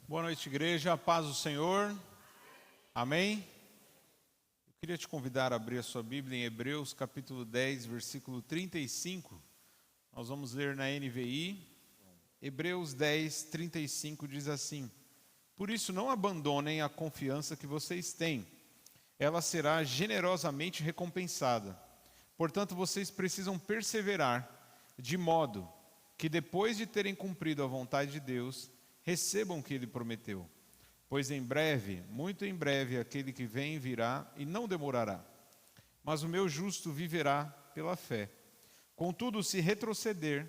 Boa noite, igreja. A paz do Senhor. Amém? Eu queria te convidar a abrir a sua Bíblia em Hebreus, capítulo 10, versículo 35. Nós vamos ler na NVI. Hebreus 10, 35 diz assim: Por isso não abandonem a confiança que vocês têm. Ela será generosamente recompensada. Portanto, vocês precisam perseverar, de modo que depois de terem cumprido a vontade de Deus, recebam o que Ele prometeu. Pois em breve, muito em breve, aquele que vem virá e não demorará. Mas o meu justo viverá pela fé. Contudo, se retroceder,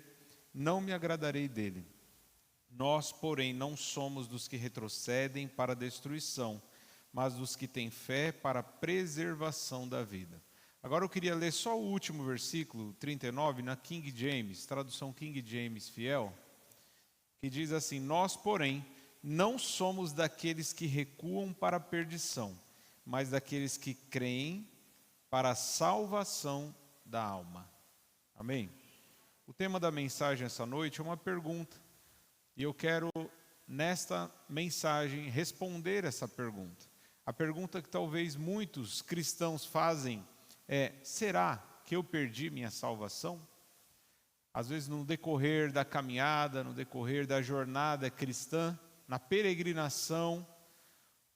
não me agradarei dele. Nós, porém, não somos dos que retrocedem para a destruição, mas dos que têm fé para a preservação da vida. Agora eu queria ler só o último versículo, 39, na King James, tradução King James fiel, que diz assim: Nós, porém, não somos daqueles que recuam para a perdição, mas daqueles que creem para a salvação da alma. Amém? O tema da mensagem essa noite é uma pergunta, e eu quero, nesta mensagem, responder essa pergunta. A pergunta que talvez muitos cristãos fazem é: será que eu perdi minha salvação? Às vezes no decorrer da caminhada, no decorrer da jornada cristã, na peregrinação,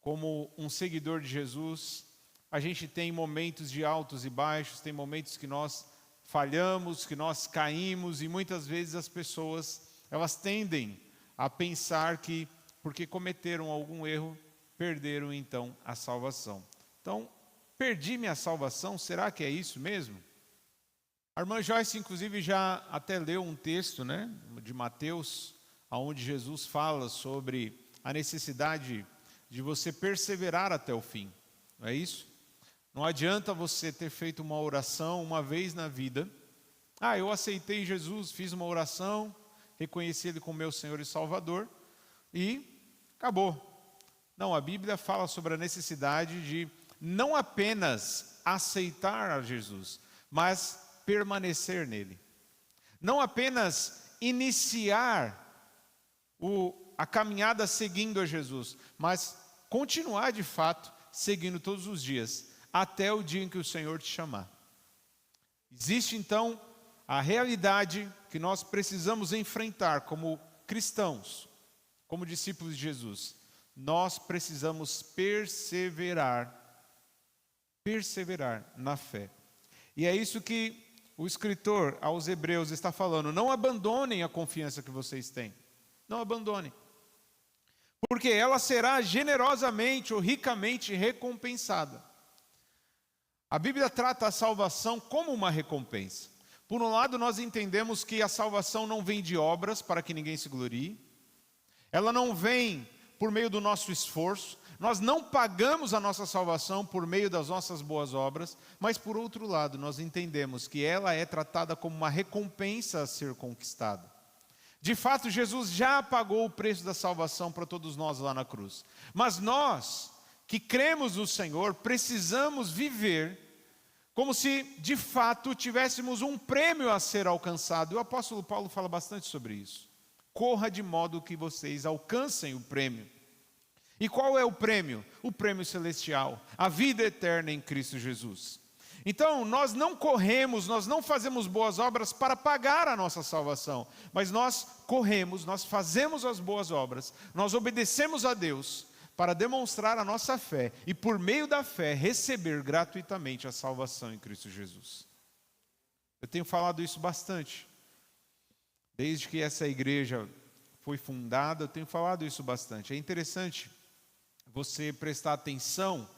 como um seguidor de Jesus, a gente tem momentos de altos e baixos, tem momentos que nós falhamos, que nós caímos, e muitas vezes as pessoas, elas tendem a pensar que, porque cometeram algum erro, perderam então a salvação. Então, perdi minha salvação, será que é isso mesmo? A irmã Joyce, inclusive, já até leu um texto, de Mateus, onde Jesus fala sobre a necessidade de você perseverar até o fim, não é isso? Não adianta você ter feito uma oração uma vez na vida. Eu aceitei Jesus, fiz uma oração, reconheci Ele como meu Senhor e Salvador, e acabou. Não, a Bíblia fala sobre a necessidade de não apenas aceitar a Jesus, mas permanecer nele. Não apenas iniciar a caminhada seguindo a Jesus, mas continuar de fato seguindo todos os dias, até o dia em que o Senhor te chamar. Existe então a realidade que nós precisamos enfrentar como cristãos, como discípulos de Jesus. Nós precisamos perseverar na fé. E é isso que o escritor aos Hebreus está falando: não abandonem a confiança que vocês têm. Não abandonem. Porque ela será generosamente ou ricamente recompensada. A Bíblia trata a salvação como uma recompensa. Por um lado, nós entendemos que a salvação não vem de obras para que ninguém se glorie. Ela não vem por meio do nosso esforço. Nós não pagamos a nossa salvação por meio das nossas boas obras, mas por outro lado, nós entendemos que ela é tratada como uma recompensa a ser conquistada. De fato, Jesus já pagou o preço da salvação para todos nós lá na cruz. Mas nós, que cremos no Senhor, precisamos viver como se de fato tivéssemos um prêmio a ser alcançado. E o apóstolo Paulo fala bastante sobre isso. Corra de modo que vocês alcancem o prêmio. E qual é o prêmio? O prêmio celestial, a vida eterna em Cristo Jesus. Então, nós não corremos, nós não fazemos boas obras para pagar a nossa salvação, mas nós corremos, nós fazemos as boas obras, nós obedecemos a Deus para demonstrar a nossa fé e, por meio da fé, receber gratuitamente a salvação em Cristo Jesus. Eu tenho falado isso bastante. Desde que essa igreja foi fundada, eu tenho falado isso bastante. É interessante você prestar atenção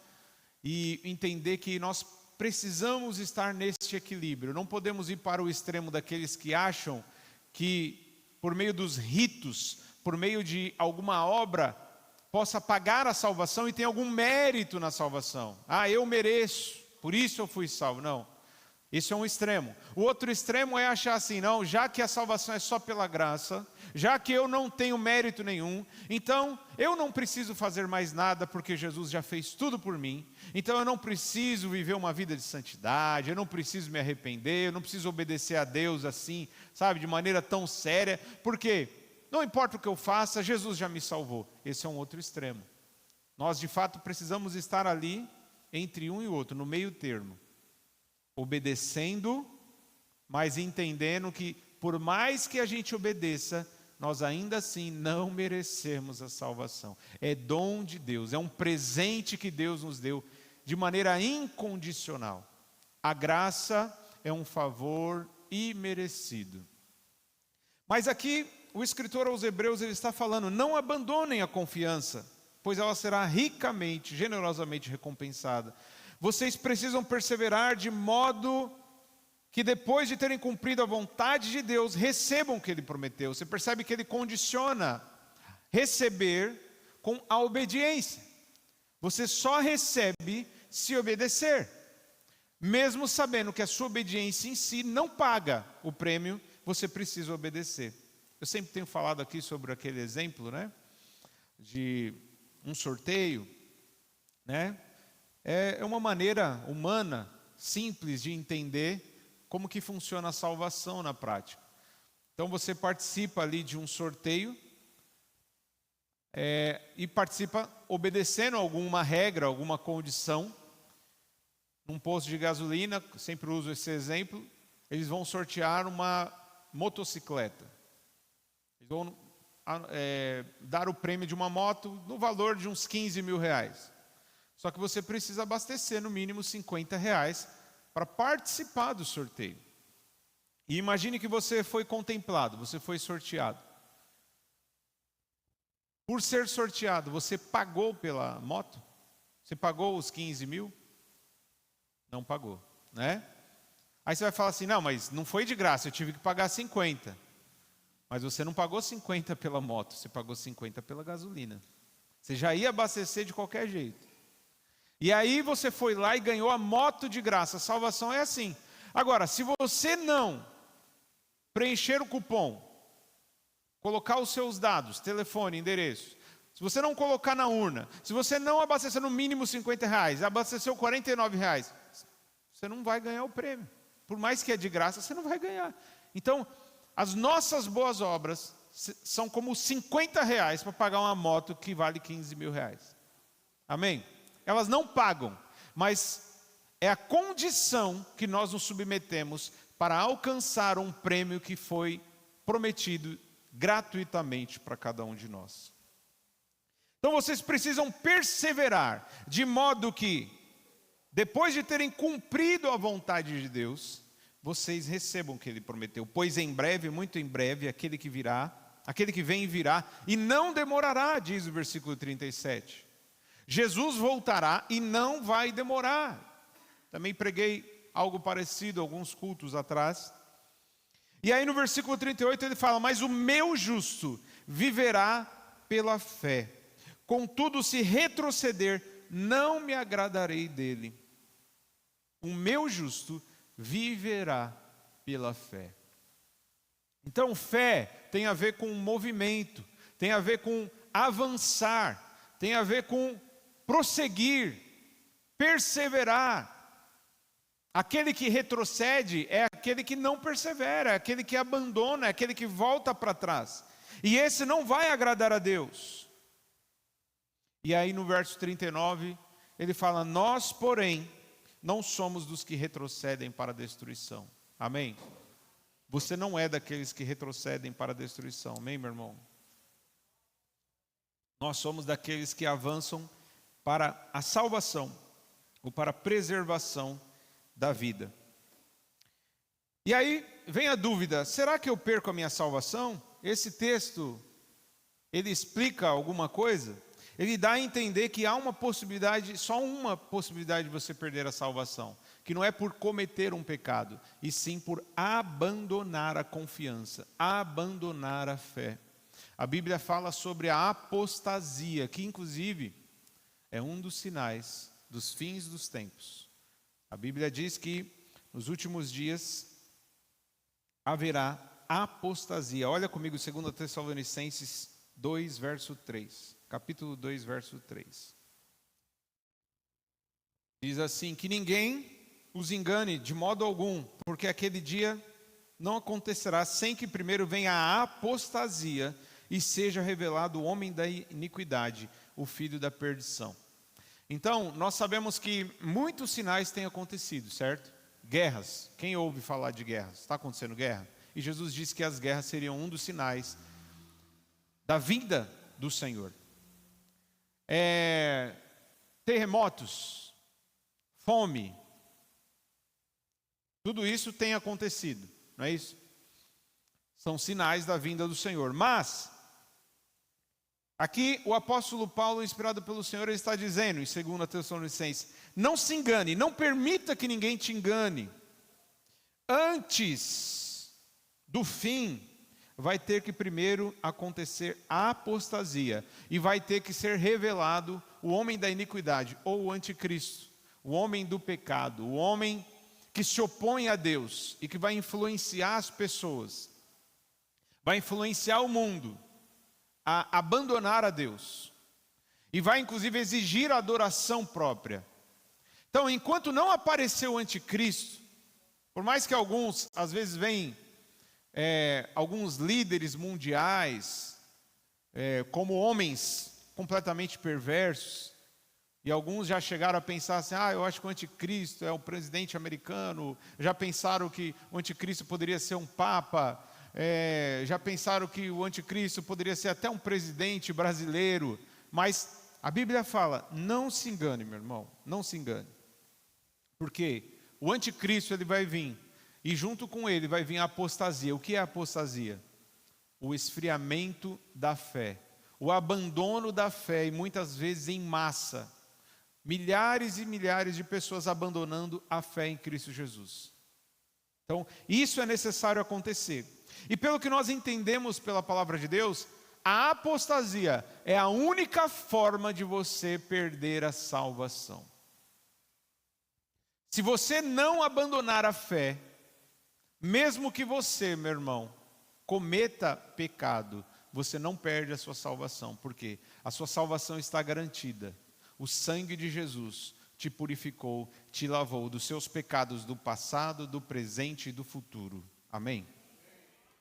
e entender que nós precisamos estar neste equilíbrio. Não podemos ir para o extremo daqueles que acham que por meio dos ritos, por meio de alguma obra, possa pagar a salvação e tem algum mérito na salvação. Eu mereço, por isso eu fui salvo. Não, esse é um extremo. O outro extremo é achar assim: não, já que a salvação é só pela graça, já que eu não tenho mérito nenhum, então eu não preciso fazer mais nada porque Jesus já fez tudo por mim. Então eu não preciso viver uma vida de santidade, eu não preciso me arrepender, eu não preciso obedecer a Deus assim, de maneira tão séria, porque não importa o que eu faça, Jesus já me salvou. Esse é um outro extremo. Nós, de fato, precisamos estar ali, entre um e outro, no meio termo. Obedecendo, mas entendendo que, por mais que a gente obedeça, nós ainda assim não merecemos a salvação. É dom de Deus, é um presente que Deus nos deu, de maneira incondicional. A graça é um favor imerecido. Mas aqui, o escritor aos Hebreus, ele está falando, não abandonem a confiança, pois ela será ricamente, generosamente recompensada. Vocês precisam perseverar de modo que depois de terem cumprido a vontade de Deus, recebam o que Ele prometeu. Você percebe que Ele condiciona receber com a obediência. Você só recebe se obedecer. Mesmo sabendo que a sua obediência em si não paga o prêmio, você precisa obedecer. Eu sempre tenho falado aqui sobre aquele exemplo, né? De um sorteio, né? É uma maneira humana, simples de entender como que funciona a salvação na prática. Então você participa ali de um sorteio e participa obedecendo alguma regra, alguma condição. Num posto de gasolina, sempre uso esse exemplo, eles vão sortear uma motocicleta. Eles vão dar o prêmio de uma moto no valor de uns 15 mil reais. Só que você precisa abastecer no mínimo 50 reais para participar do sorteio. E imagine que você foi contemplado, você foi sorteado. Por ser sorteado, você pagou pela moto? Você pagou os 15 mil? Não pagou, né? Aí você vai falar assim, não, mas não foi de graça, eu tive que pagar 50. Mas você não pagou 50 pela moto, você pagou 50 pela gasolina. Você já ia abastecer de qualquer jeito. E aí você foi lá e ganhou a moto de graça. A salvação é assim. Agora, se você não preencher o cupom, colocar os seus dados, telefone, endereço, se você não colocar na urna, se você não abastecer no mínimo 50 reais, abasteceu 49 reais, você não vai ganhar o prêmio. Por mais que é de graça, você não vai ganhar. Então, as nossas boas obras são como 50 reais para pagar uma moto que vale 15 mil reais. Amém? Elas não pagam, mas é a condição que nós nos submetemos para alcançar um prêmio que foi prometido gratuitamente para cada um de nós. Então vocês precisam perseverar, de modo que, depois de terem cumprido a vontade de Deus, vocês recebam o que Ele prometeu. Pois em breve, muito em breve, aquele que vem virá, e não demorará, diz o versículo 37. Jesus voltará e não vai demorar. Também preguei algo parecido alguns cultos atrás. E aí no versículo 38 ele fala, mas o meu justo viverá pela fé. Contudo, se retroceder, não me agradarei dele. O meu justo viverá pela fé. Então fé tem a ver com movimento, tem a ver com avançar, tem a ver com prosseguir, perseverar. Aquele que retrocede é aquele que não persevera, é aquele que abandona, é aquele que volta para trás. E esse não vai agradar a Deus. E aí no verso 39, ele fala, nós, porém, não somos dos que retrocedem para a destruição. Amém? Você não é daqueles que retrocedem para a destruição. Amém, meu irmão? Nós somos daqueles que avançam para a salvação, ou para a preservação da vida. E aí vem a dúvida, será que eu perco a minha salvação? Esse texto, ele explica alguma coisa? Ele dá a entender que há uma possibilidade, só uma possibilidade de você perder a salvação, que não é por cometer um pecado, e sim por abandonar a confiança, abandonar a fé. A Bíblia fala sobre a apostasia, que inclusive é um dos sinais dos fins dos tempos. A Bíblia diz que nos últimos dias haverá apostasia. Olha comigo 2 Tessalonicenses 2, verso 3. Capítulo 2, verso 3. Diz assim, que ninguém os engane de modo algum, porque aquele dia não acontecerá sem que primeiro venha a apostasia e seja revelado o homem da iniquidade, o filho da perdição. Então, nós sabemos que muitos sinais têm acontecido, certo? Guerras. Quem ouve falar de guerras? Está acontecendo guerra? E Jesus disse que as guerras seriam um dos sinais da vinda do Senhor. Terremotos, fome, tudo isso tem acontecido, não é isso? São sinais da vinda do Senhor. Mas, aqui o apóstolo Paulo, inspirado pelo Senhor, ele está dizendo em 2 Tessalonicenses: não se engane, não permita que ninguém te engane. Antes do fim, vai ter que primeiro acontecer a apostasia, e vai ter que ser revelado o homem da iniquidade, ou o anticristo, o homem do pecado, o homem que se opõe a Deus e que vai influenciar as pessoas, vai influenciar o mundo a abandonar a Deus, e vai inclusive exigir a adoração própria. Então, enquanto não apareceu o anticristo, por mais que alguns, às vezes vêm alguns líderes mundiais, como homens completamente perversos, e alguns já chegaram a pensar assim: eu acho que o anticristo é o presidente americano, já pensaram que o anticristo poderia ser um papa, já pensaram que o anticristo poderia ser até um presidente brasileiro. Mas a Bíblia fala: não se engane, meu irmão, não se engane, porque o anticristo ele vai vir, e junto com ele vai vir a apostasia. O que é a apostasia? O esfriamento da fé, o abandono da fé, e muitas vezes em massa, milhares e milhares de pessoas abandonando a fé em Cristo Jesus. Então, isso é necessário acontecer. E pelo que nós entendemos pela palavra de Deus, a apostasia é a única forma de você perder a salvação. Se você não abandonar a fé, mesmo que você, meu irmão, cometa pecado, você não perde a sua salvação. Por quê? A sua salvação está garantida. O sangue de Jesus te purificou, te lavou dos seus pecados do passado, do presente e do futuro. Amém?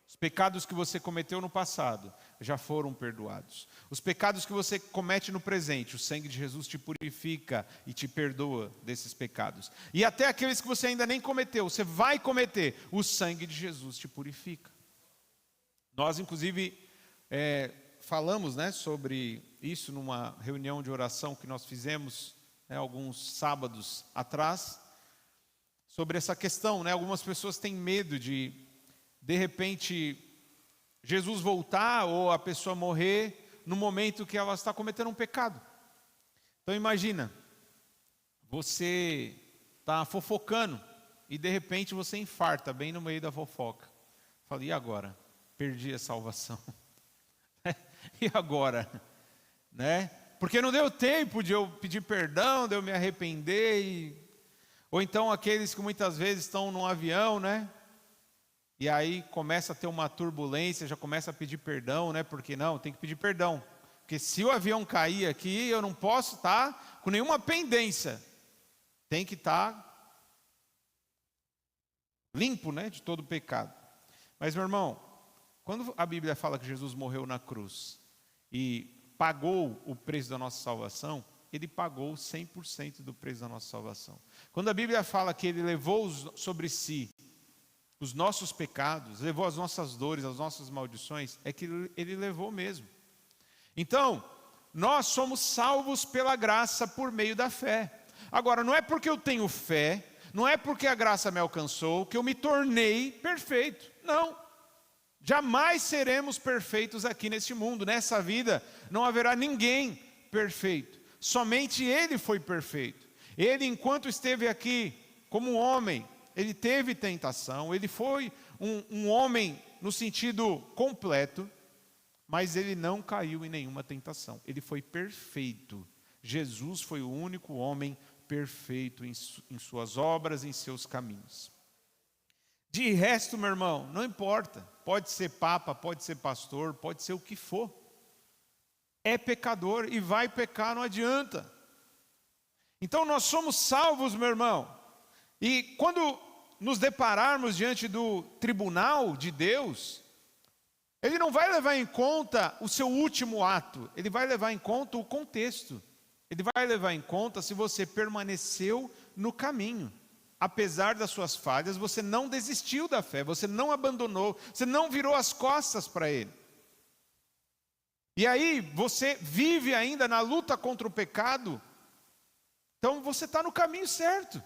Os pecados que você cometeu no passado já foram perdoados. Os pecados que você comete no presente, o sangue de Jesus te purifica e te perdoa desses pecados. E até aqueles que você ainda nem cometeu, você vai cometer, o sangue de Jesus te purifica. Nós, inclusive, falamos, sobre isso numa reunião de oração que nós fizemos alguns sábados atrás, sobre essa questão. Algumas pessoas têm medo de repente, Jesus voltar ou a pessoa morrer no momento que ela está cometendo um pecado. Então imagina, você está fofocando e de repente você infarta bem no meio da fofoca. Fala: e agora? Perdi a salvação. E agora? Porque não deu tempo de eu pedir perdão, de eu me arrepender. Ou então aqueles que muitas vezes estão num avião, e aí começa a ter uma turbulência, já começa a pedir perdão, porque não, tem que pedir perdão. Porque se o avião cair aqui, eu não posso estar com nenhuma pendência. Tem que estar limpo, de todo pecado. Mas, meu irmão, quando a Bíblia fala que Jesus morreu na cruz e pagou o preço da nossa salvação, Ele pagou 100% do preço da nossa salvação. Quando a Bíblia fala que Ele levou sobre si os nossos pecados, levou as nossas dores, as nossas maldições, é que Ele levou mesmo. Então, nós somos salvos pela graça por meio da fé. Agora, não é porque eu tenho fé, não é porque a graça me alcançou, que eu me tornei perfeito. Não. Jamais seremos perfeitos aqui neste mundo. Nessa vida não haverá ninguém perfeito. Somente Ele foi perfeito. Ele, enquanto esteve aqui como homem, Ele teve tentação. Ele foi um homem no sentido completo, mas Ele não caiu em nenhuma tentação. Ele foi perfeito. Jesus foi o único homem perfeito em suas obras, em seus caminhos. De resto, meu irmão, não importa. Pode ser papa, pode ser pastor, pode ser o que for. É pecador e vai pecar, não adianta. Então nós somos salvos, meu irmão. E quando nos depararmos diante do tribunal de Deus, Ele não vai levar em conta o seu último ato, ele vai levar em conta o contexto. Ele vai levar em conta se você permaneceu no caminho. Apesar das suas falhas, você não desistiu da fé, você não abandonou, você não virou as costas para Ele. E aí, você vive ainda na luta contra o pecado, então você está no caminho certo.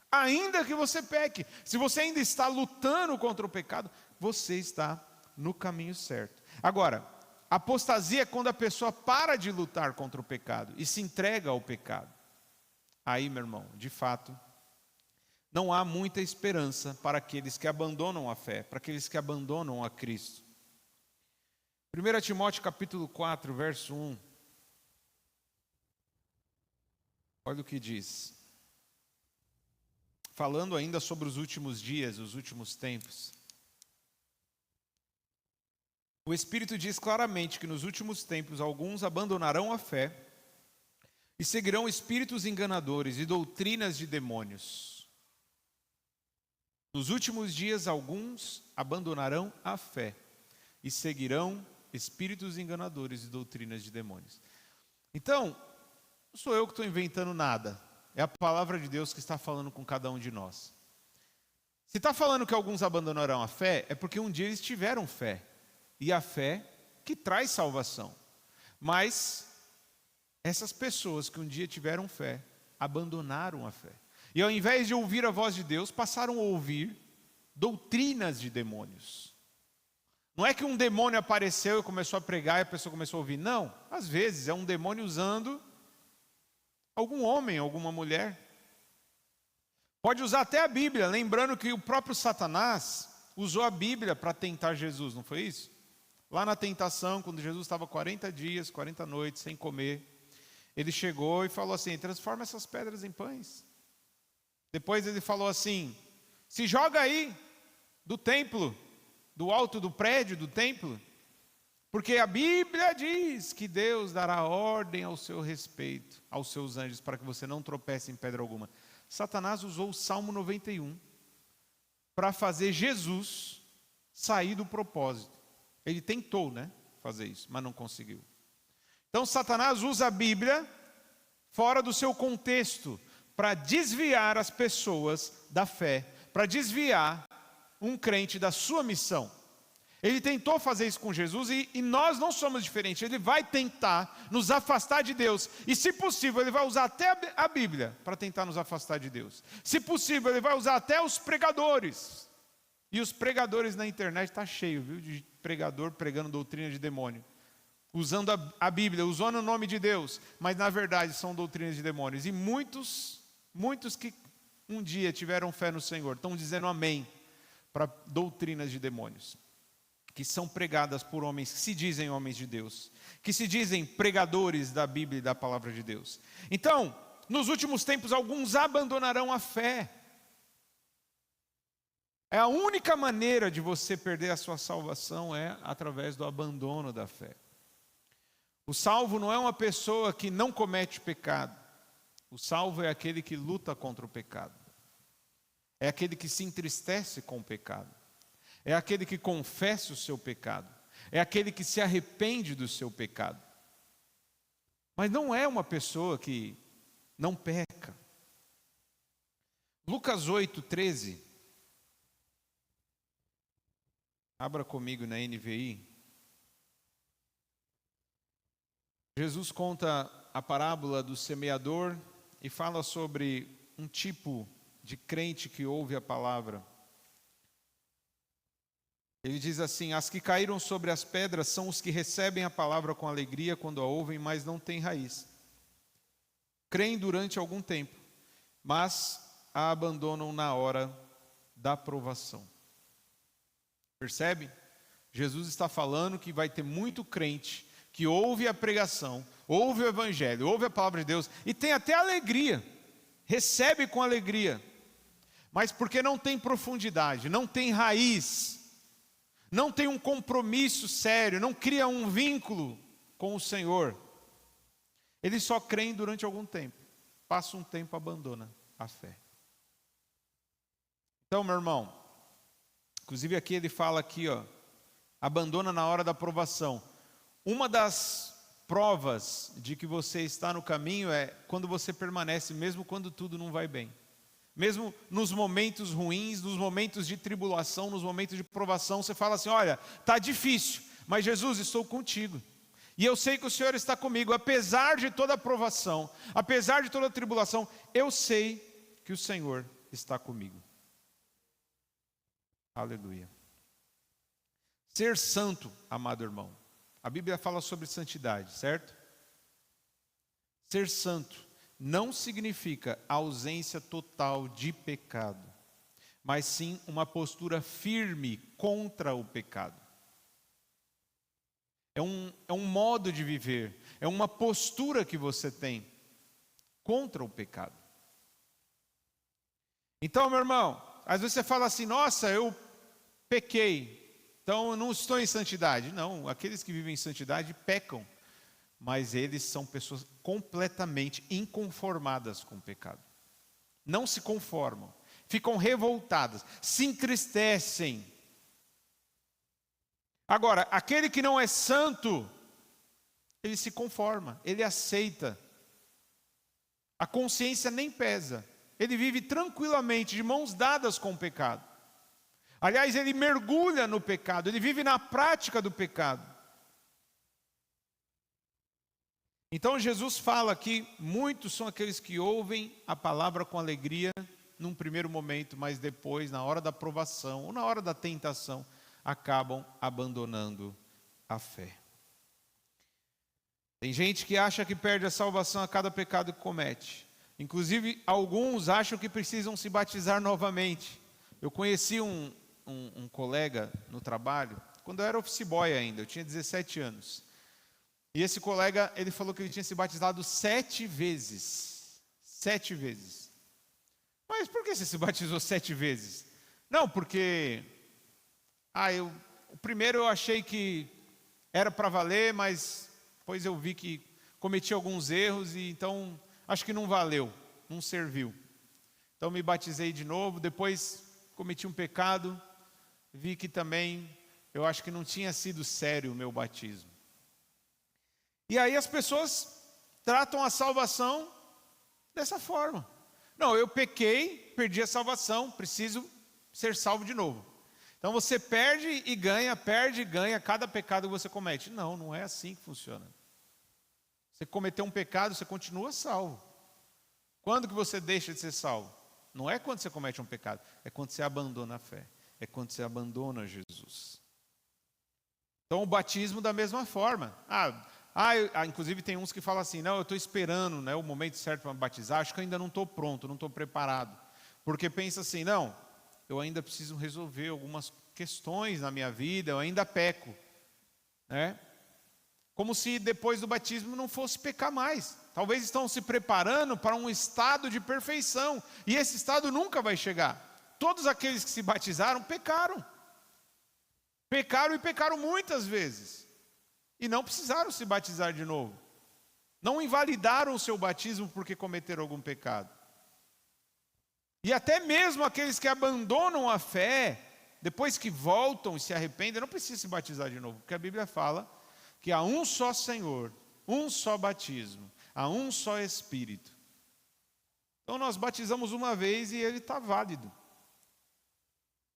Ainda que você peque, se você ainda está lutando contra o pecado, você está no caminho certo. Agora, apostasia é quando a pessoa para de lutar contra o pecado e se entrega ao pecado. Aí, meu irmão, de fato, não há muita esperança para aqueles que abandonam a fé, para aqueles que abandonam a Cristo. 1 Timóteo capítulo 4, verso 1. Olha o que diz. Falando ainda sobre os últimos dias, os últimos tempos. O Espírito diz claramente que nos últimos tempos alguns abandonarão a fé e seguirão espíritos enganadores e doutrinas de demônios. Nos últimos dias alguns abandonarão a fé e seguirão espíritos enganadores e doutrinas de demônios. Então, não sou eu que estou inventando nada. É a palavra de Deus que está falando com cada um de nós. Se está falando que alguns abandonarão a fé, é porque um dia eles tiveram fé. E a fé que traz salvação. Mas essas pessoas que um dia tiveram fé, abandonaram a fé. E ao invés de ouvir a voz de Deus, passaram a ouvir doutrinas de demônios. Não é que um demônio apareceu e começou a pregar e a pessoa começou a ouvir. Não, às vezes é um demônio usando algum homem, alguma mulher. Pode usar até a Bíblia, lembrando que o próprio Satanás usou a Bíblia para tentar Jesus, não foi isso? Lá na tentação, quando Jesus estava 40 dias, 40 noites, sem comer, ele chegou e falou assim: transforma essas pedras em pães. Depois ele falou assim: se joga aí do templo, do alto do prédio do templo, porque a Bíblia diz que Deus dará ordem ao seu respeito, aos seus anjos, para que você não tropece em pedra alguma. Satanás usou o Salmo 91 para fazer Jesus sair do propósito. Ele tentou, fazer isso, mas não conseguiu. Então Satanás usa a Bíblia fora do seu contexto para desviar as pessoas da fé, para desviar um crente da sua missão. Ele tentou fazer isso com Jesus e nós não somos diferentes. Ele vai tentar nos afastar de Deus. E se possível, ele vai usar até a Bíblia para tentar nos afastar de Deus. Se possível, ele vai usar até os pregadores. E os pregadores na internet está cheio, viu, de pregador pregando doutrina de demônio. Usando a Bíblia, usando o nome de Deus. Mas na verdade são doutrinas de demônios. E muitos que um dia tiveram fé no Senhor estão dizendo amém para doutrinas de demônios, que são pregadas por homens que se dizem homens de Deus, que se dizem pregadores da Bíblia e da palavra de Deus. Então, nos últimos tempos, alguns abandonarão a fé. É a única maneira de você perder a sua salvação é através do abandono da fé. O salvo não é uma pessoa que não comete pecado. O salvo é aquele que luta contra o pecado. É aquele que se entristece com o pecado. É aquele que confessa o seu pecado. É aquele que se arrepende do seu pecado. Mas não é uma pessoa que não peca. Lucas 8, 13. Abra comigo na NVI. Jesus conta a parábola do semeador e fala sobre um tipo de crente que ouve a palavra. Ele diz assim: as que caíram sobre as pedras são os que recebem a palavra com alegria quando a ouvem, mas não têm raiz. Creem durante algum tempo, mas a abandonam na hora da provação. Percebe? Jesus está falando que vai ter muito crente que ouve a pregação, ouve o evangelho, ouve a palavra de Deus e tem até alegria, recebe com alegria, mas porque não tem profundidade, não tem raiz, não tem um compromisso sério, não cria um vínculo com o Senhor, eles só creem durante algum tempo, passa um tempo, abandona a fé. Então, meu irmão, inclusive aqui ele fala aqui, abandona na hora da provação. Uma das provas de que você está no caminho é quando você permanece, mesmo quando tudo não vai bem. Mesmo nos momentos ruins, nos momentos de tribulação, nos momentos de provação, você fala assim: olha, está difícil, mas Jesus, estou contigo. E eu sei que o Senhor está comigo, apesar de toda a provação, apesar de toda a tribulação, eu sei que o Senhor está comigo. Aleluia. Ser santo, amado irmão. A Bíblia fala sobre santidade, certo? Ser santo não significa ausência total de pecado, mas sim uma postura firme contra o pecado. É um modo de viver, é uma postura que você tem contra o pecado. Então, meu irmão, às vezes você fala assim: nossa, eu pequei, então eu não estou em santidade. Não, aqueles que vivem em santidade pecam, mas eles são pessoas completamente inconformadas com o pecado. Não se conformam, ficam revoltadas, se entristecem. Agora, aquele que não é santo, ele se conforma, ele aceita. A consciência nem pesa. Ele vive tranquilamente, de mãos dadas com o pecado. Aliás, ele mergulha no pecado, ele vive na prática do pecado. Então Jesus fala que muitos são aqueles que ouvem a palavra com alegria num primeiro momento, mas depois, na hora da provação ou na hora da tentação, acabam abandonando a fé. Tem gente que acha que perde a salvação a cada pecado que comete. Inclusive, alguns acham que precisam se batizar novamente. Eu conheci um colega no trabalho, quando eu era office boy ainda, eu tinha 17 anos. E esse colega, ele falou que ele tinha se batizado 7 vezes. 7 vezes. Mas por que você se batizou 7 vezes? Não, porque... o primeiro eu achei que era para valer, mas depois eu vi que cometi alguns erros e então acho que não valeu, não serviu. Então me batizei de novo, depois cometi um pecado, vi que também eu acho que não tinha sido sério o meu batismo. E aí as pessoas tratam a salvação dessa forma. Não, eu pequei, perdi a salvação, preciso ser salvo de novo. Então você perde e ganha cada pecado que você comete. Não, não é assim que funciona. Você cometeu um pecado, você continua salvo. Quando que você deixa de ser salvo? Não é quando você comete um pecado, é quando você abandona a fé. É quando você abandona Jesus. Então o batismo da mesma forma. Inclusive tem uns que falam assim: não, eu estou esperando, né, o momento certo para me batizar, acho que eu ainda não estou pronto, não estou preparado. Porque pensa assim: não, eu ainda preciso resolver algumas questões na minha vida, eu ainda peco. Né? Como se depois do batismo não fosse pecar mais. Talvez estão se preparando para um estado de perfeição, e esse estado nunca vai chegar. Todos aqueles que se batizaram pecaram. Pecaram e pecaram muitas vezes. E não precisaram se batizar de novo. Não invalidaram o seu batismo porque cometeram algum pecado. E até mesmo aqueles que abandonam a fé, depois que voltam e se arrependem, não precisam se batizar de novo. Porque a Bíblia fala que há um só Senhor, um só batismo, há um só Espírito. Então nós batizamos uma vez e ele está válido.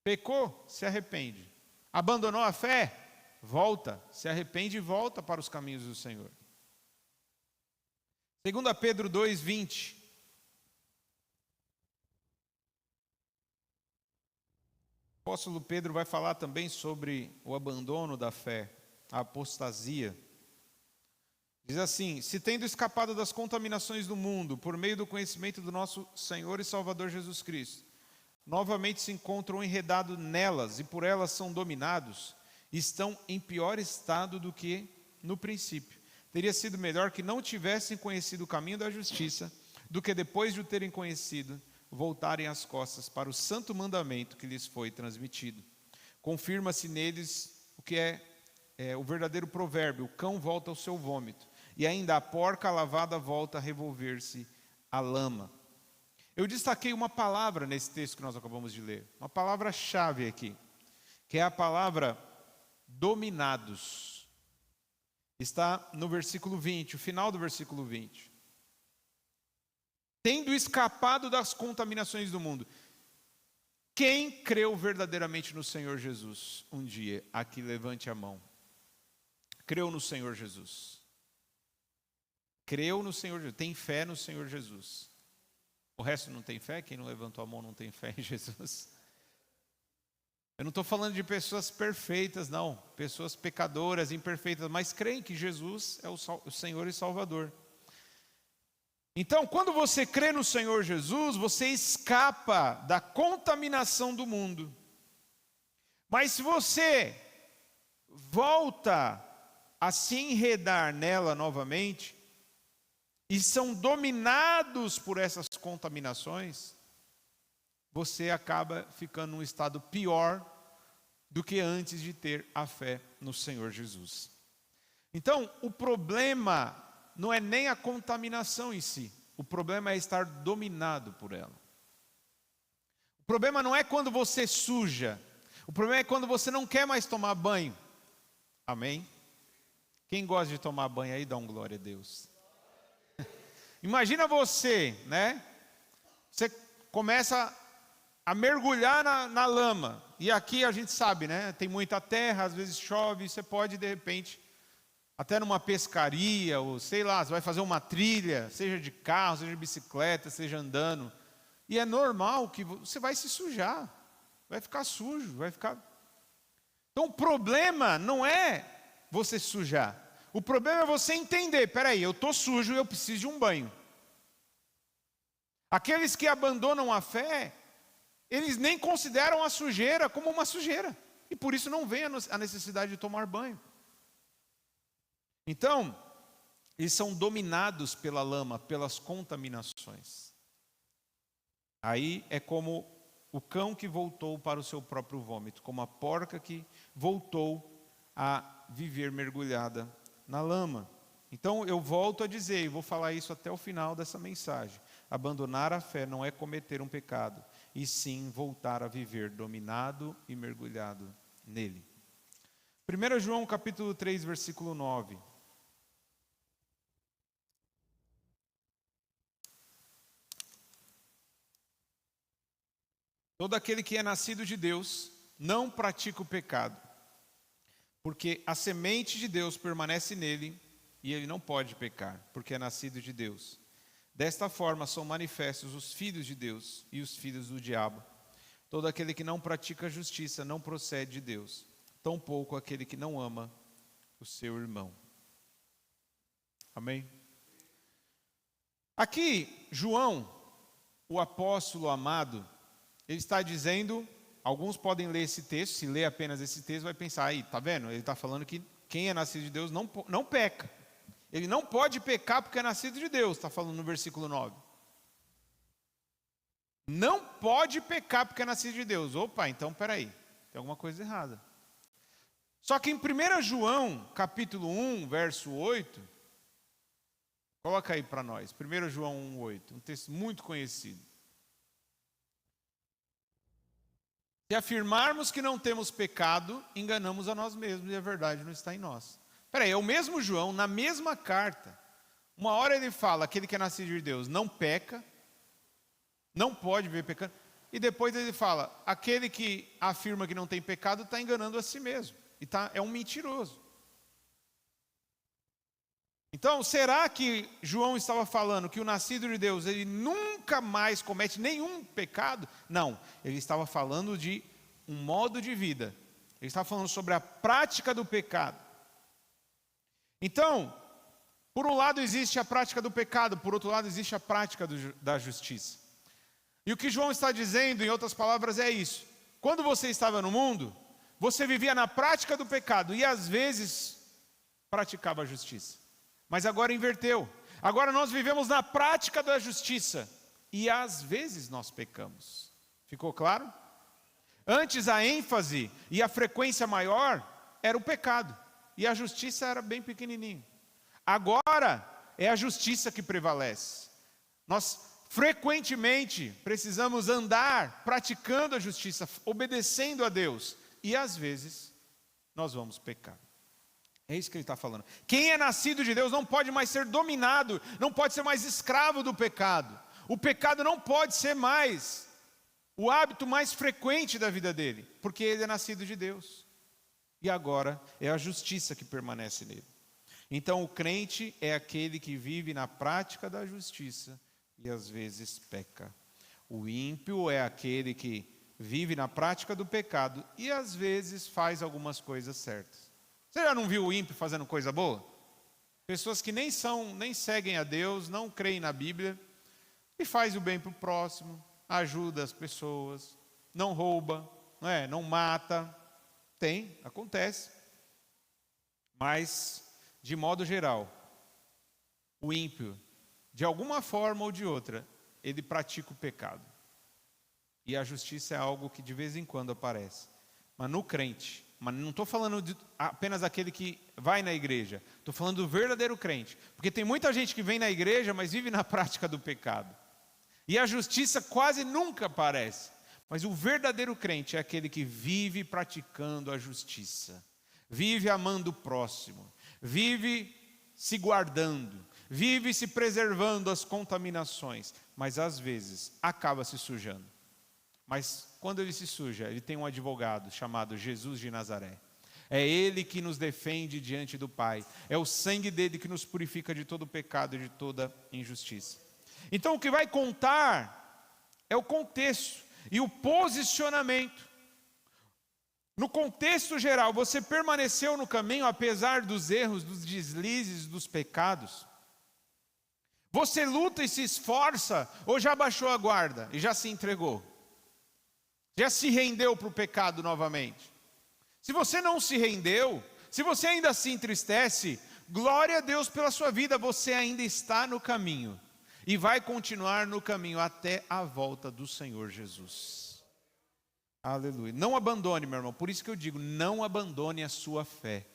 Pecou, se arrepende. Abandonou a fé? Volta, se arrepende e volta para os caminhos do Senhor. 2 Pedro 2:20. O apóstolo Pedro vai falar também sobre o abandono da fé, a apostasia. Diz assim: se tendo escapado das contaminações do mundo, por meio do conhecimento do nosso Senhor e Salvador Jesus Cristo, novamente se encontram enredados nelas e por elas são dominados, estão em pior estado do que no princípio. Teria sido melhor que não tivessem conhecido o caminho da justiça, do que depois de o terem conhecido, voltarem as costas para o santo mandamento que lhes foi transmitido. Confirma-se neles o que é o verdadeiro provérbio: o cão volta ao seu vômito, e ainda a porca lavada volta a revolver-se à lama. Eu destaquei uma palavra nesse texto que nós acabamos de ler, uma palavra-chave aqui, que é a palavra dominados. Está no versículo 20, o final do versículo 20. Tendo escapado das contaminações do mundo. Quem creu verdadeiramente no Senhor Jesus um dia? Aqui levante a mão. Creu no Senhor Jesus. Creu no Senhor Jesus. Tem fé no Senhor Jesus. O resto não tem fé? Quem não levantou a mão não tem fé em Jesus. Eu não estou falando de pessoas perfeitas, não. Pessoas pecadoras, imperfeitas, mas creem que Jesus é o Senhor e Salvador. Então, quando você crê no Senhor Jesus, você escapa da contaminação do mundo. Mas se você volta a se enredar nela novamente, e são dominados por essas contaminações, você acaba ficando num estado pior do que antes de ter a fé no Senhor Jesus. Então, o problema não é nem a contaminação em si, o problema é estar dominado por ela. O problema não é quando você suja, o problema é quando você não quer mais tomar banho. Amém? Quem gosta de tomar banho aí, dá um glória a Deus. Imagina você, né? Você começa a mergulhar na lama. E aqui a gente sabe, né? Tem muita terra, às vezes chove. Você pode, de repente, até numa pescaria, ou sei lá, você vai fazer uma trilha, seja de carro, seja de bicicleta, seja andando. E é normal que você vai se sujar. Vai ficar sujo, vai ficar... Então o problema não é você sujar. O problema é você entender, peraí, eu estou sujo e eu preciso de um banho. Aqueles que abandonam a fé, eles nem consideram a sujeira como uma sujeira. E por isso não vem a necessidade de tomar banho. Então, eles são dominados pela lama, pelas contaminações. Aí é como o cão que voltou para o seu próprio vômito, como a porca que voltou a viver mergulhada na lama. Então eu volto a dizer, e vou falar isso até o final dessa mensagem: abandonar a fé não é cometer um pecado, e sim voltar a viver dominado e mergulhado nele. 1 João capítulo 3, versículo 9. Todo aquele que é nascido de Deus não pratica o pecado, porque a semente de Deus permanece nele e ele não pode pecar, porque é nascido de Deus. Desta forma são manifestos os filhos de Deus e os filhos do diabo. Todo aquele que não pratica a justiça não procede de Deus, tampouco aquele que não ama o seu irmão. Amém? Aqui, João, o apóstolo amado, ele está dizendo, alguns podem ler esse texto, se ler apenas esse texto, vai pensar, aí, tá vendo? Ele está falando que quem é nascido de Deus não peca. Ele não pode pecar porque é nascido de Deus, está falando no versículo 9. Não pode pecar porque é nascido de Deus. Opa, então peraí, tem alguma coisa errada. Só que em 1 João, capítulo 1, verso 8, coloca aí para nós, 1 João 1, 8, um texto muito conhecido. Se afirmarmos que não temos pecado, enganamos a nós mesmos e a verdade não está em nós. Espera aí, é o mesmo João, na mesma carta. Uma hora ele fala, aquele que é nascido de Deus não peca, não pode ver pecando. E depois ele fala, aquele que afirma que não tem pecado está enganando a si mesmo. E é um mentiroso. Então, será que João estava falando que o nascido de Deus, ele nunca mais comete nenhum pecado? Não, ele estava falando de um modo de vida. Ele estava falando sobre a prática do pecado. Então, por um lado existe a prática do pecado, por outro lado existe a prática da justiça. E o que João está dizendo, em outras palavras, é isso. Quando você estava no mundo, você vivia na prática do pecado e às vezes praticava a justiça. Mas agora inverteu. Agora nós vivemos na prática da justiça e às vezes nós pecamos. Ficou claro? Antes a ênfase e a frequência maior era o pecado. E a justiça era bem pequenininho. Agora é a justiça que prevalece. Nós frequentemente precisamos andar praticando a justiça, obedecendo a Deus. E às vezes nós vamos pecar. É isso que ele está falando. Quem é nascido de Deus não pode mais ser dominado, não pode ser mais escravo do pecado. O pecado não pode ser mais o hábito mais frequente da vida dele, porque ele é nascido de Deus. E agora é a justiça que permanece nele. Então o crente é aquele que vive na prática da justiça e às vezes peca. O ímpio é aquele que vive na prática do pecado e às vezes faz algumas coisas certas. Você já não viu o ímpio fazendo coisa boa? Pessoas que nem seguem a Deus, não creem na Bíblia, e faz o bem para o próximo, ajuda as pessoas, não rouba, não mata. Acontece. Mas, de modo geral, o ímpio, de alguma forma ou de outra, ele pratica o pecado. E a justiça é algo que de vez em quando aparece. Mas no crente, mas não estou falando apenas daquele que vai na igreja, estou falando do verdadeiro crente. Porque tem muita gente que vem na igreja, mas vive na prática do pecado. E a justiça quase nunca aparece. Mas o verdadeiro crente é aquele que vive praticando a justiça. Vive amando o próximo. Vive se guardando. Vive se preservando das contaminações. Mas às vezes acaba se sujando. Mas quando ele se suja, ele tem um advogado chamado Jesus de Nazaré. É ele que nos defende diante do Pai. É o sangue dele que nos purifica de todo pecado e de toda injustiça. Então o que vai contar é o contexto e o posicionamento. No contexto geral, você permaneceu no caminho apesar dos erros, dos deslizes, dos pecados? Você luta e se esforça ou já baixou a guarda e já se entregou? Já se rendeu para o pecado novamente? Se você não se rendeu, se você ainda se entristece, glória a Deus pela sua vida, você ainda está no caminho. E vai continuar no caminho até a volta do Senhor Jesus. Aleluia. Não abandone, meu irmão. Por isso que eu digo, não abandone a sua fé.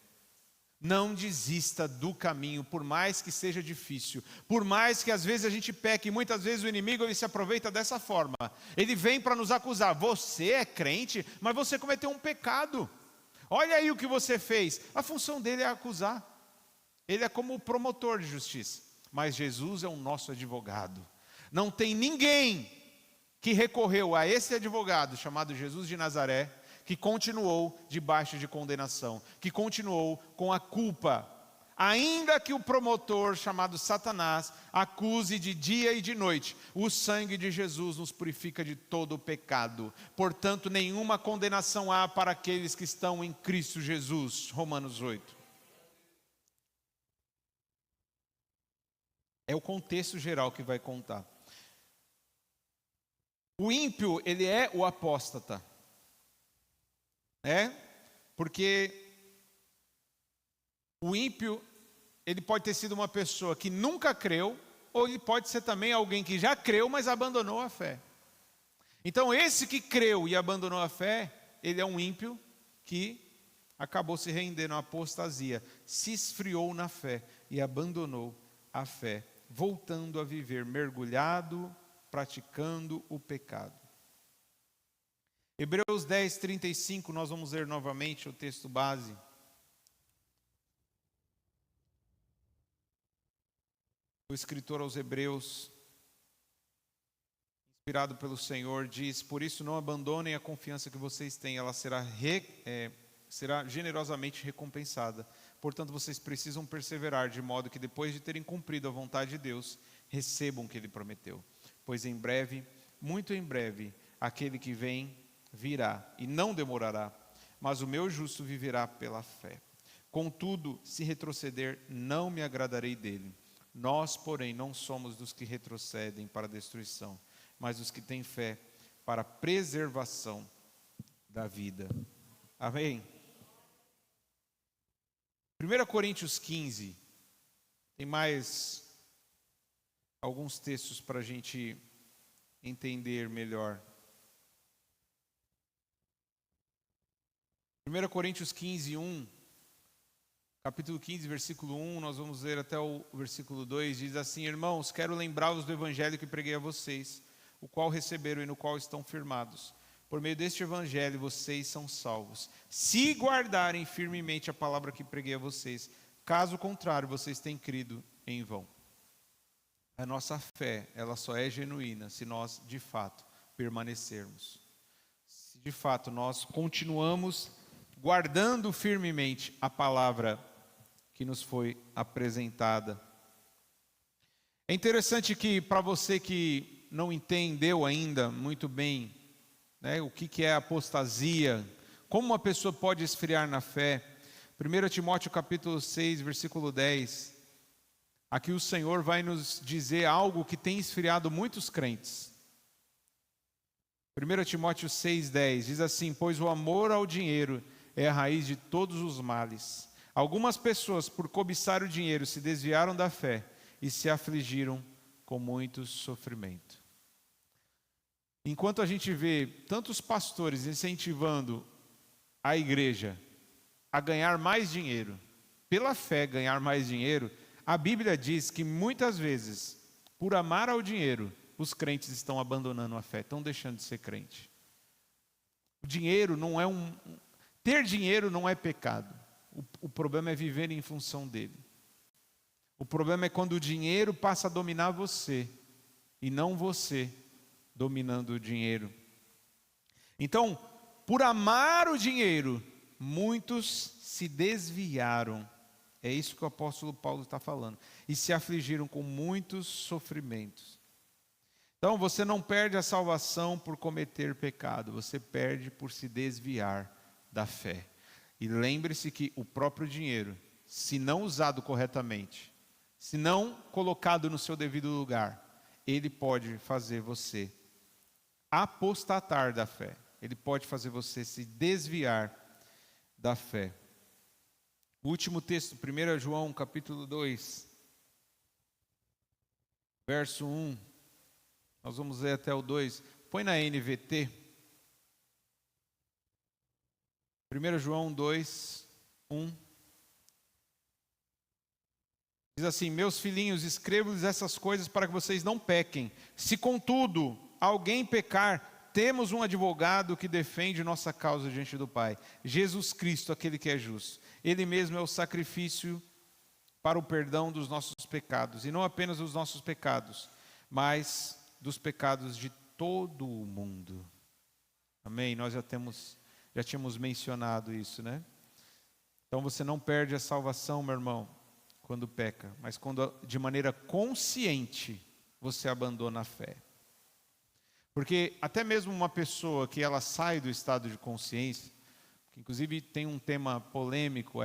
Não desista do caminho, por mais que seja difícil. Por mais que às vezes a gente peque, e muitas vezes o inimigo ele se aproveita dessa forma. Ele vem para nos acusar. Você é crente, mas você cometeu um pecado. Olha aí o que você fez. A função dele é acusar. Ele é como o promotor de justiça. Mas Jesus é o nosso advogado. Não tem ninguém que recorreu a esse advogado chamado Jesus de Nazaré, que continuou debaixo de condenação, que continuou com a culpa, ainda que o promotor chamado Satanás acuse de dia e de noite. O sangue de Jesus nos purifica de todo o pecado. Portanto, nenhuma condenação há para aqueles que estão em Cristo Jesus. Romanos 8. É o contexto geral que vai contar. O ímpio, ele é o apóstata. Porque o ímpio, ele pode ter sido uma pessoa que nunca creu, ou ele pode ser também alguém que já creu, mas abandonou a fé. Então esse que creu e abandonou a fé, ele é um ímpio que acabou se rendendo à apostasia, se esfriou na fé e abandonou a fé, voltando a viver mergulhado, praticando o pecado. Hebreus 10, 35, nós vamos ler novamente o texto base. O escritor aos Hebreus, inspirado pelo Senhor, diz: por isso não abandonem a confiança que vocês têm, ela será generosamente recompensada. Portanto, vocês precisam perseverar, de modo que depois de terem cumprido a vontade de Deus, recebam o que Ele prometeu. Pois em breve, muito em breve, aquele que vem virá e não demorará, mas o meu justo viverá pela fé. Contudo, se retroceder, não me agradarei dele. Nós, porém, não somos dos que retrocedem para a destruição, mas dos que têm fé para a preservação da vida. Amém? 1 Coríntios 15, tem mais alguns textos para a gente entender melhor. 1 Coríntios 15, 1, capítulo 15, versículo 1, nós vamos ler até o versículo 2, diz assim: irmãos, quero lembrá-los do evangelho que preguei a vocês, o qual receberam e no qual estão firmados, Por meio deste evangelho vocês são salvos, se guardarem firmemente a palavra que preguei a vocês. Caso contrário, vocês têm crido em vão. A nossa fé, ela só é genuína se nós, de fato, permanecermos. Se de fato nós continuamos guardando firmemente a palavra que nos foi apresentada. É interessante que, para você que não entendeu ainda muito bem, né, o que é apostasia, como uma pessoa pode esfriar na fé, 1 Timóteo capítulo 6, versículo 10, aqui o Senhor vai nos dizer algo que tem esfriado muitos crentes. 1 Timóteo 6, 10 diz assim: pois o amor ao dinheiro é a raiz de todos os males. Algumas pessoas, por cobiçar o dinheiro, se desviaram da fé e se afligiram com muito sofrimento. Enquanto a gente vê tantos pastores incentivando a igreja a ganhar mais dinheiro, pela fé ganhar mais dinheiro, a Bíblia diz que muitas vezes, por amar ao dinheiro, os crentes estão abandonando a fé, estão deixando de ser crente. O dinheiro não é ter dinheiro não é pecado. O problema é viver em função dele. O problema é quando o dinheiro passa a dominar você e não você dominando o dinheiro. Então, por amar o dinheiro, muitos se desviaram. É isso que o apóstolo Paulo está falando. E se afligiram com muitos sofrimentos. Então, você não perde a salvação por cometer pecado, você perde por se desviar da fé. E lembre-se que o próprio dinheiro, se não usado corretamente, se não colocado no seu devido lugar, ele pode fazer você apostatar da fé. Ele pode fazer você se desviar da fé. O último texto, 1 João capítulo 2, verso 1. Nós vamos ler até o 2. Põe na NVT. 1 João 2, 1. Diz assim: meus filhinhos, escrevo-lhes essas coisas para que vocês não pequem. Se contudo alguém pecar, temos um advogado que defende nossa causa diante do Pai, Jesus Cristo, aquele que é justo. Ele mesmo é o sacrifício para o perdão dos nossos pecados, e não apenas dos nossos pecados, mas dos pecados de todo o mundo. Amém? Nós já tínhamos mencionado isso, né? Então você não perde a salvação, meu irmão, quando peca, mas quando de maneira consciente você abandona a fé. Porque até mesmo uma pessoa que ela sai do estado de consciência, que inclusive tem um tema polêmico,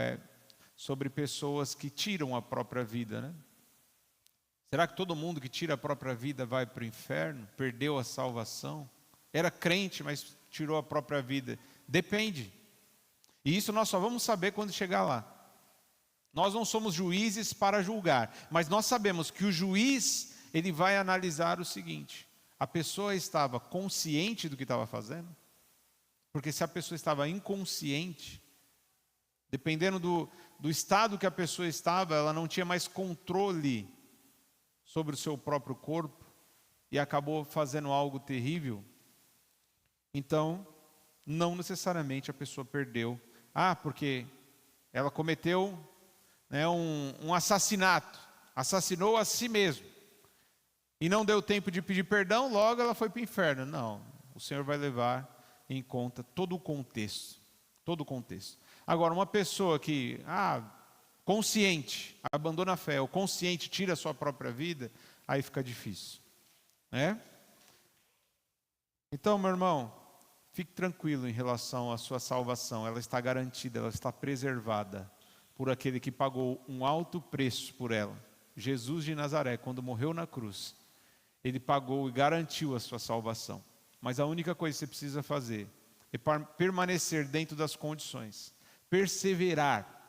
sobre pessoas que tiram a própria vida, né? Será que todo mundo que tira a própria vida vai para o inferno? Perdeu a salvação? Era crente, mas tirou a própria vida? Depende. E isso nós só vamos saber quando chegar lá. Nós não somos juízes para julgar, mas nós sabemos que o juiz, ele vai analisar o seguinte: a pessoa estava consciente do que estava fazendo? Porque se a pessoa estava inconsciente, dependendo do estado que a pessoa estava, ela não tinha mais controle sobre o seu próprio corpo e acabou fazendo algo terrível. Então, não necessariamente a pessoa perdeu. Porque ela cometeu, né, um assassinato, assassinou a si mesmo e não deu tempo de pedir perdão, logo ela foi para o inferno. Não, o Senhor vai levar em conta todo o contexto, todo o contexto. Agora, uma pessoa que, consciente, abandona a fé, ou consciente, tira a sua própria vida, aí fica difícil, né? Então, meu irmão, fique tranquilo em relação à sua salvação, ela está garantida, ela está preservada por aquele que pagou um alto preço por ela. Jesus de Nazaré, quando morreu na cruz, ele pagou e garantiu a sua salvação. Mas a única coisa que você precisa fazer é permanecer dentro das condições, perseverar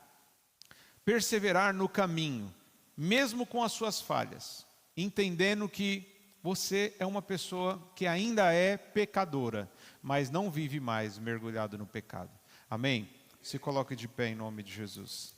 no caminho, mesmo com as suas falhas, entendendo que você é uma pessoa que ainda é pecadora, mas não vive mais mergulhado no pecado. Amém? Se coloque de pé em nome de Jesus.